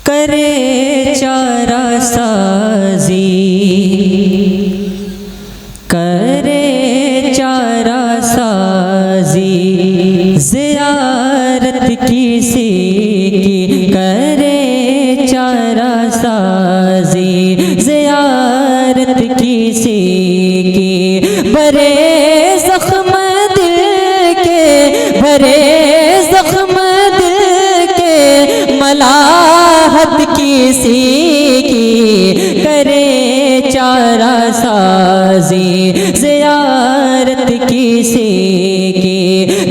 करे चारा साजी, करे चारा साजी, ज़ियारत किसी की करे चारा साजी, ज़ियारत किसी की। भरे ज़ख्म दिल के, भरे ज़ख्म दिल के, मलाहत किसी की करे चारा साजी, ज़ियारत किसी की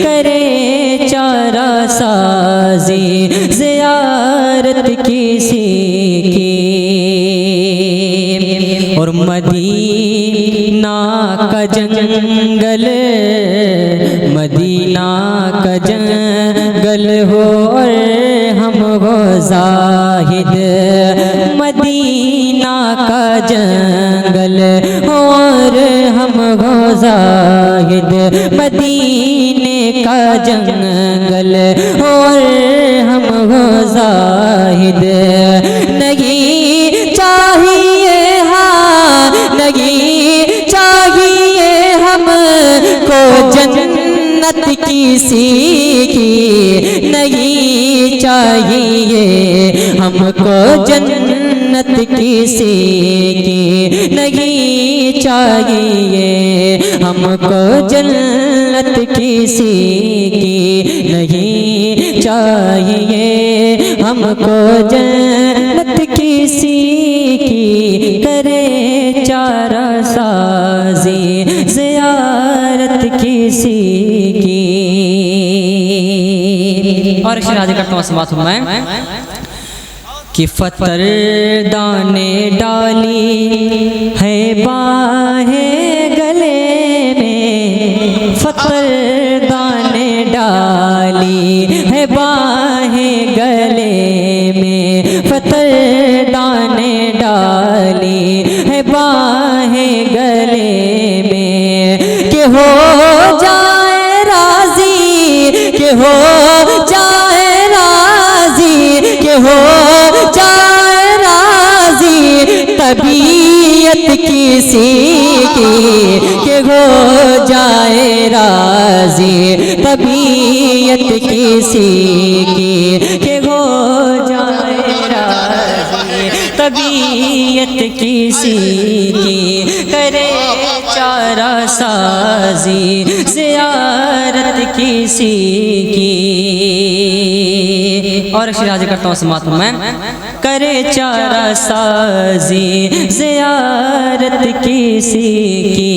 करे चारा साजी, ज़ियारत किसी की। और मदीना का जंगल, मदीना का जंगल हो और हम हो ज़ाहिद, मदीना का जंगल हो और हम हो ज़ाहिद, मदीने का जंगल हो और हम हो ज़ाहिद। नहीं चाहिए, हाँ नहीं चाहिए हमको जन्नत किसी की, नहीं चाहिए हमको जन्नत किसी की, नहीं चाहिए हमको जन्नत किसी की, नहीं चाहिए हमको जन्नत किसी की। करे चारा साजी, ज़ियारत किसी की। और शिराज करता हूँ समात हूँ मैं कि फतर दाने डाली है बाहें गले में, फतर दाने डाली है बाहें गले में, फतर दाने डाली है बाहें गले में। कि हो जाए राजी, कि हो जाए राजी, कि हो जाए राजी तबीयत किसी की, कि हो जाए राजी तबीयत किसी की, कि हो जाए राजी तबीयत किसी की। करे चारा साजी, ज़ियारत किसी की। और शिराज करता हूँ समात मैं करे चारा साजी, ज़ियारत किसी की।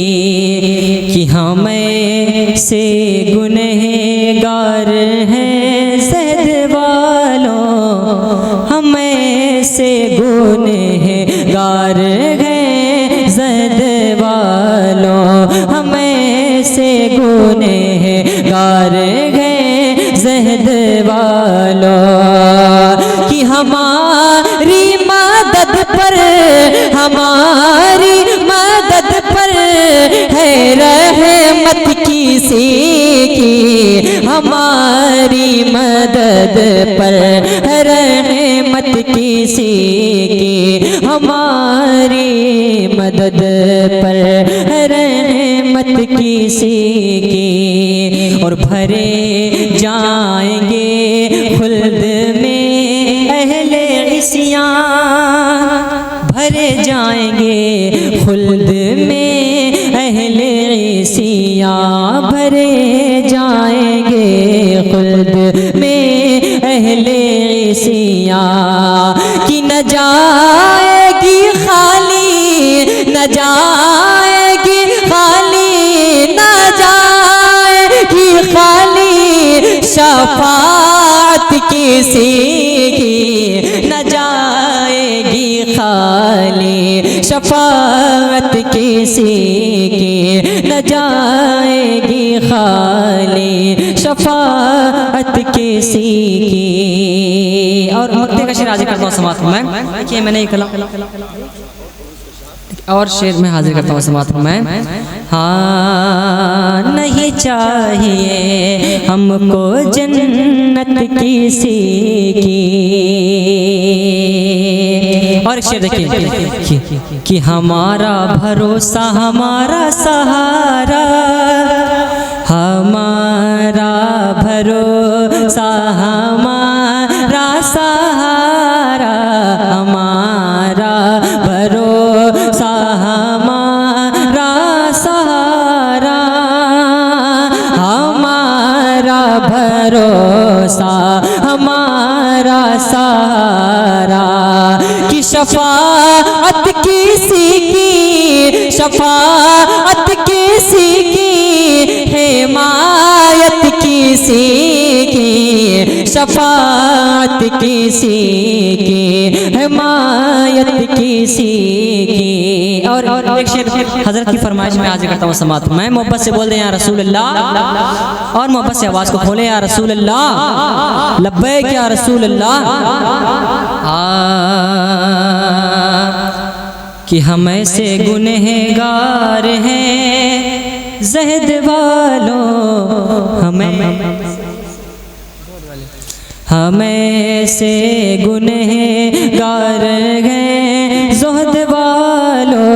कि हमें से गुनहगार हैं ज़हद वालों, हमें से गुनहगार हैं ज़हद वालों, हमें से गुनहगार हैं ज़हद वालों। कि हमारी मदद पर, हमारी मदद पर है रहमत किसी की, हमारी मदद पर है रहमत किसी की, हमारी मदद पर है रहमत किसी की। और भरे जाएंगे खुल्द में अहले इस्यां, भरे जाएंगे खुल्द में अहले इस्यां, भरे जाएंगे खुल्द में अहले इस्यां। कि न जाएगी खाली, न जाएगी खाली, न जाएगी खाली शफाअत किसी की, न जाएगी खाली शफाअत किसी की, न जाएगी खाली शफाअत किसी की। और मक्ते का शेर हाजिर करता हूँ समात में, देखिए मैंने ये कलम और शेर में हाजिर करता हूँ समात में। हाँ नहीं चाहिए हमको जन्नत किसी की। और एक शेर देखिए कि हमारा भरोसा हमारा सहारा, हमारा भरोसा हमारा सहारा, हमारा भरोसा हमारा सहारा, हमारा भरोसा हमारा सहारा। कि शफाअत किसी की, शफाअत किसी की, हिमायत किसी की, शफाअत किसी की, हिमायत किसी की। और एक शेर हजरत की फरमाइश में आज करता हूँ समात। मैं मोहब्बत से बोल दे या रसूल अल्लाह, और मोहब्बत से आवाज़ को खोले या रसूल अल्लाह, लब्बैक या रसूल अल्लाह। कि हम ऐसे गुनहगार हैं ज़हद वालों, हम ऐसे गुनहगार हैं ज़हद वालों,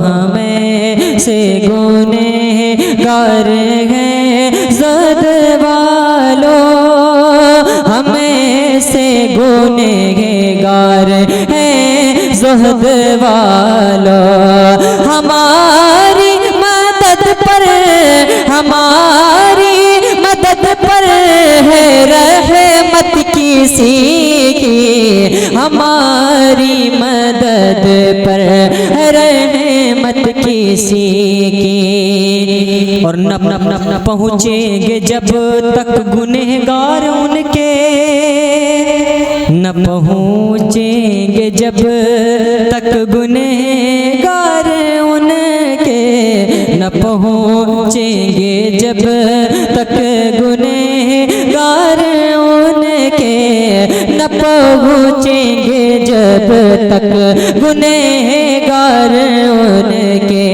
हम ऐसे गुनहगार हैं ज़हद वालों, हम ऐसे गुनहगार हैं ज़हद वालों। हमारी मदद पर, हमारी मदद पर है रहमत किसी की, हमारी मदद पर है रहमत किसी की। और न पहुँचेंगे जब तक गुनहगार उनके, न पहुँचेंगे जब तक गुनहगार उनके, न पहुँचेंगे जब तक गुनहगार उनके, न पहुँचेंगे जब तक गुनहगार उनके।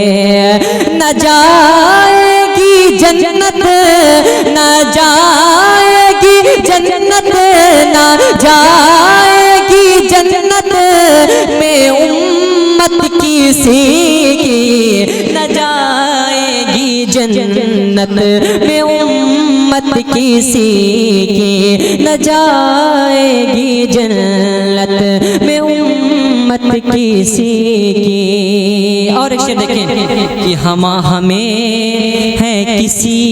न जाएगी जन्नत, न जाएगी जन्नत, न जाएगी जन्नत में उम्मत किसी की, न जाएगी जन्नत में उम्मत किसी की, न जाएगी जन्नत में उम्मत किसी की। और एक शेर देखें कि हमें है किसी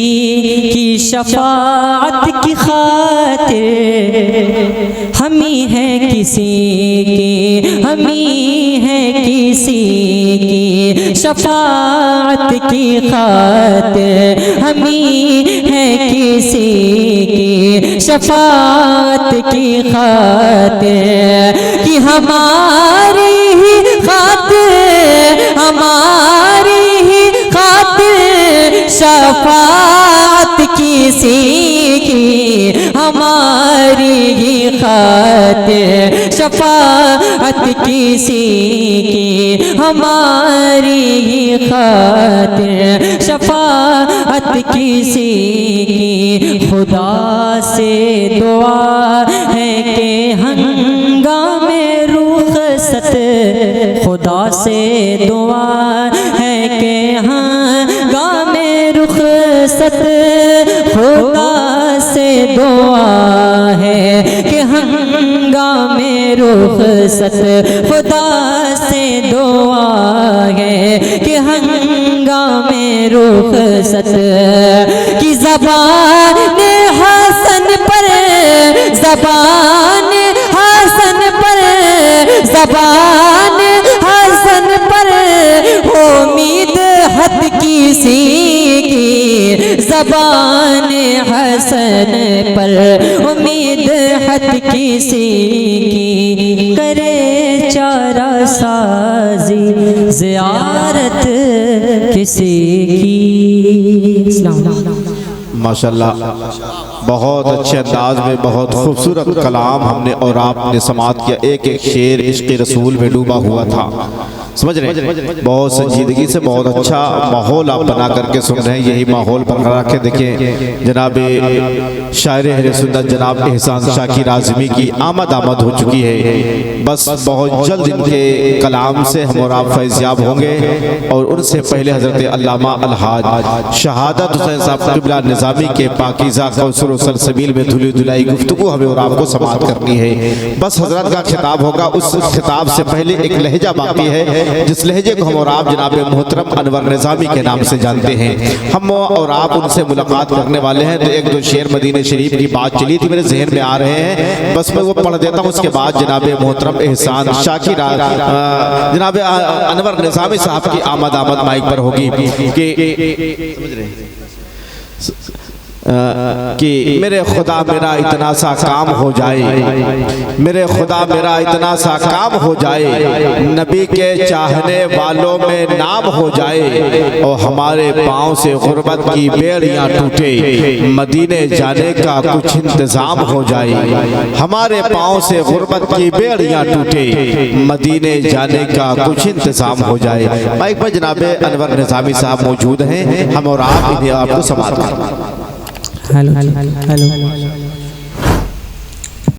की शफाअत की खातिर, हम ही है किसी की, हम ही है किसी की शफाअत की खातिर, हम ही है किसी की शफाअत की खातिर। कि हमारी ही खातिर, हमारी ही खातिर शफाअत किसी की, हमारी ही खातिर शफाअत किसी की, हमारी ही खातिर शफाअत किसी की। खुदा से दुआ है कि हंगामे रुखसत, खुदा से दुआ है कि हंगामे रुखसत, खुदा से दुआ है कि हंगामे रुखसत, खुदा से दुआ है कि हंगामे रुखसत। कि ज़बान हसन पर, ज़बान हसन पर, ज़बान हसन पर हो उम्मीद हद किसी की, ज़बान हसन पर उम्मीद हद किसी की। करे चारा साजी ज़ियारत किसी की। माशाल्लाह, बहुत अच्छे अंदाज में बहुत खूबसूरत कलाम हमने और आपने समात किया। एक एक शेर इश्क़ रसूल में डूबा हुआ था। समझ रहे हैं? बहुत संजीदगी से बहुत अच्छा माहौल आप बना करके सुन रहे हैं। यही माहौल बरकरार रखे। देखें जनाब शायर अहले सुन्नत जनाब एहसान शाकिर आज़मी की आमद हो चुकी है। बस बहुत जल्द इनके कलाम से हम और आप फैज़याब होंगे। और उनसे पहले हज़रत अल्लामा अलहाज शहादत हुसैन साहब क़िबला निज़ामी के पाकीज़ा कौसर सलसबील में धुली धुलाई गुफ्तगू हमें और आपको समाअत करनी है। बस हज़रत का खिताब होगा। उस खिताब से पहले एक लहजा बाकी है, जिस लहजे को हम और आप जनाब मोहतरम अनवर निज़ामी के नाम से जानते हैं। हम और आप उनसे मुलाकात करने वाले हैं। तो एक दो शेर मदीने शरीफ की बात चली थी, मेरे जहन में आ रहे हैं, बस मैं वो पढ़ देता हूँ। उसके बाद जनाब मोहतरम एहसान शाकिर जनाब अनवर निज़ामी साहब की आमद माइक पर होगी कि मेरे खुदा मेरा इतना सा काम हो जाए, मेरे खुदा मेरा इतना सा काम हो जाए, नबी के चाहने वालों में नाम हो जाए, और हमारे पाँव से गुर्बत की बेड़ियाँ टूटे, मदीने जाने का कुछ इंतज़ाम हो जाए। हमारे पाँव से गुर्बत की बेड़ियाँ टूटे, मदीने जाने का कुछ इंतज़ाम हो जाए। माइक पर जनाब अनवर निज़ामी साहब मौजूद हैं। हम और आप इन्हें आपको समाअत करें। Hello hello hello.